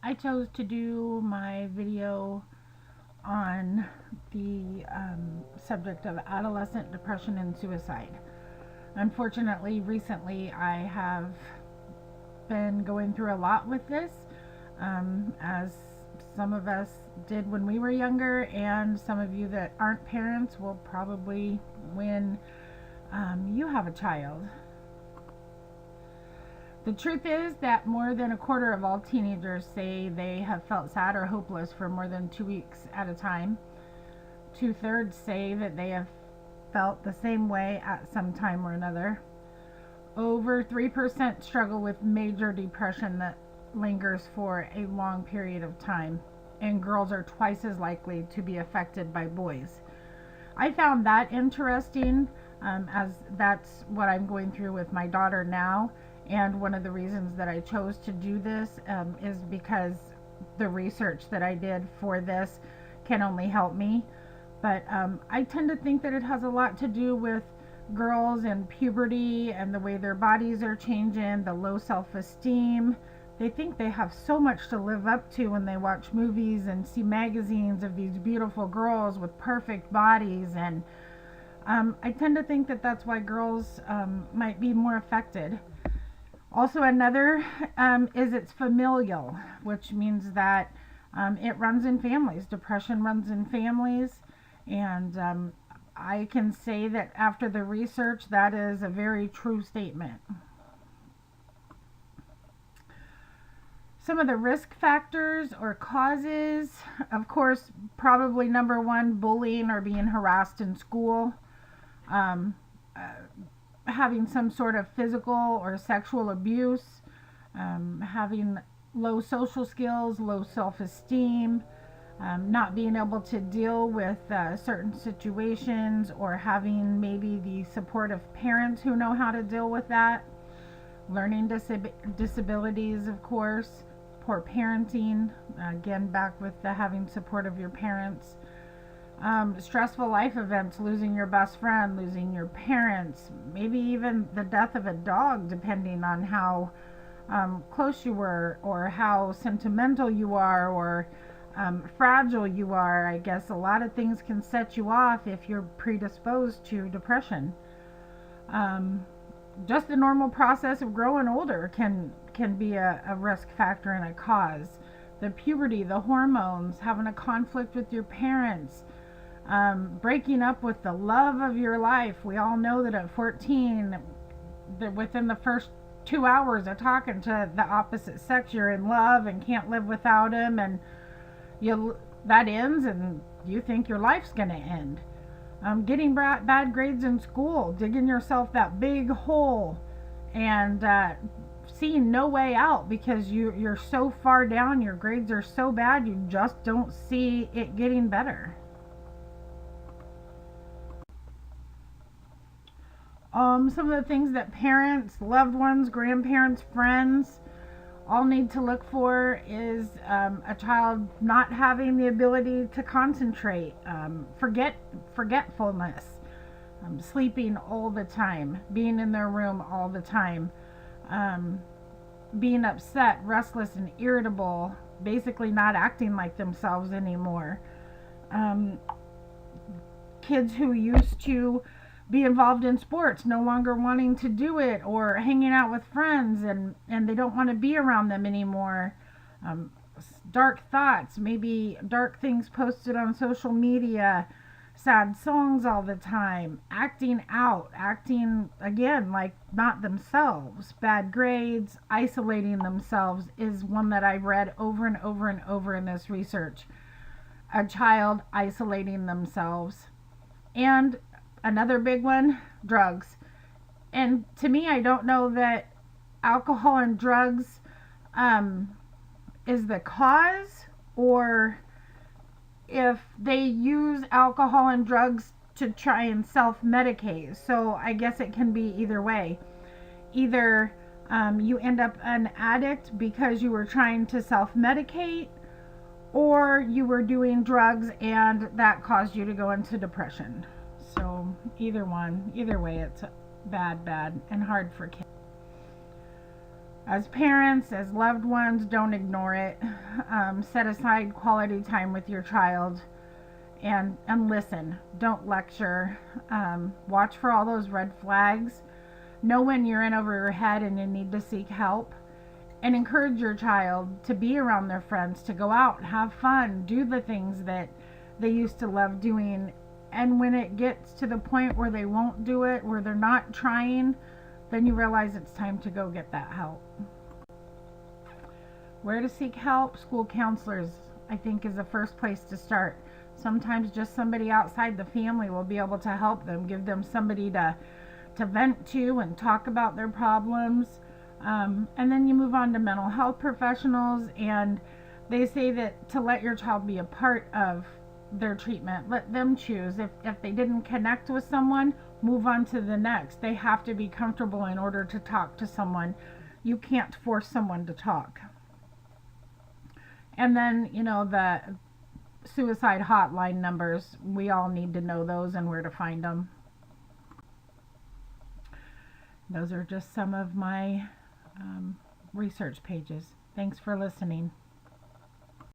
I chose to do my video on the subject of adolescent depression and suicide. Unfortunately, recently I have been going through a lot with this, as some of us did when we were younger, and some of you that aren't parents will probably when you have a child. The truth is that more than a quarter of all teenagers say they have felt sad or hopeless for more than 2 weeks at a time. 2/3 say that they have felt the same way at some time or another. Over 3% struggle with major depression that lingers for a long period of time, and girls are twice as likely to be affected by boys. I found that interesting, as that's what I'm going through with my daughter now. And one of the reasons that I chose to do this is because the research that I did for this can only help me. But I tend to think that it has a lot to do with girls and puberty and the way their bodies are changing, the low self-esteem. They think they have so much to live up to when they watch movies and see magazines of these beautiful girls with perfect bodies. And I tend to think that that's why girls might be more affected. Also, another is it's familial, which means that it runs in families. Depression runs in families, and I can say that after the research, that is a very true statement. Some of the risk factors or causes, of course, probably number one, bullying or being harassed in school. Having some sort of physical or sexual abuse, having low social skills, low self-esteem, not being able to deal with certain situations, or having maybe the support of parents who know how to deal with that. Learning disabilities, of course, poor parenting, again back with the having support of your parents. Stressful life events, losing your best friend, losing your parents, maybe even the death of a dog, depending on how close you were, or how sentimental you are, or fragile you are. I guess a lot of things can set you off if you're predisposed to depression. Just the normal process of growing older can be a risk factor and a cause. The puberty, the hormones, having a conflict with your parents, breaking up with the love of your life. We all know that at 14, within the first 2 hours of talking to the opposite sex, you're in love and can't live without him, and that ends and you think your life's going to end. Getting bad grades in school, digging yourself that big hole, and seeing no way out because you're so far down, your grades are so bad, you just don't see it getting better. Some of the things that parents, loved ones, grandparents, friends all need to look for is a child not having the ability to concentrate, forgetfulness, sleeping all the time, being in their room all the time, being upset, restless, and irritable, basically not acting like themselves anymore. Kids who used to be involved in sports no longer wanting to do it, or hanging out with friends and they don't want to be around them anymore. Dark thoughts, maybe dark things posted on social media, sad songs all the time, acting out, acting again like not themselves, bad grades, isolating themselves is one that I've read over and over and over in this research. A child isolating themselves. And another big one, drugs. And to me, I don't know that alcohol and drugs is the cause, or if they use alcohol and drugs to try and self-medicate. So I guess it can be either way. Either you end up an addict because you were trying to self-medicate, or you were doing drugs and that caused you to go into depression. So either way, it's bad and hard for kids. As parents, as loved ones, don't ignore it. Set aside quality time with your child and listen. Don't lecture. Watch for all those red flags. Know when you're in over your head and you need to seek help. And encourage your child to be around their friends, to go out, have fun, do the things that they used to love doing. And when it gets to the point where they won't do it, where they're not trying, then you realize it's time to go get that help. Where to seek help? School counselors, I think, is the first place to start. Sometimes just somebody outside the family will be able to help them, give them somebody to vent to and talk about their problems. And then you move on to mental health professionals, and they say that to let your child be a part of their treatment. Let them choose. If they didn't connect with someone, move on to the next. They have to be comfortable in order to talk to someone. You can't force someone to talk. And then, the suicide hotline numbers, we all need to know those and where to find them. Those are just some of my research pages. Thanks for listening.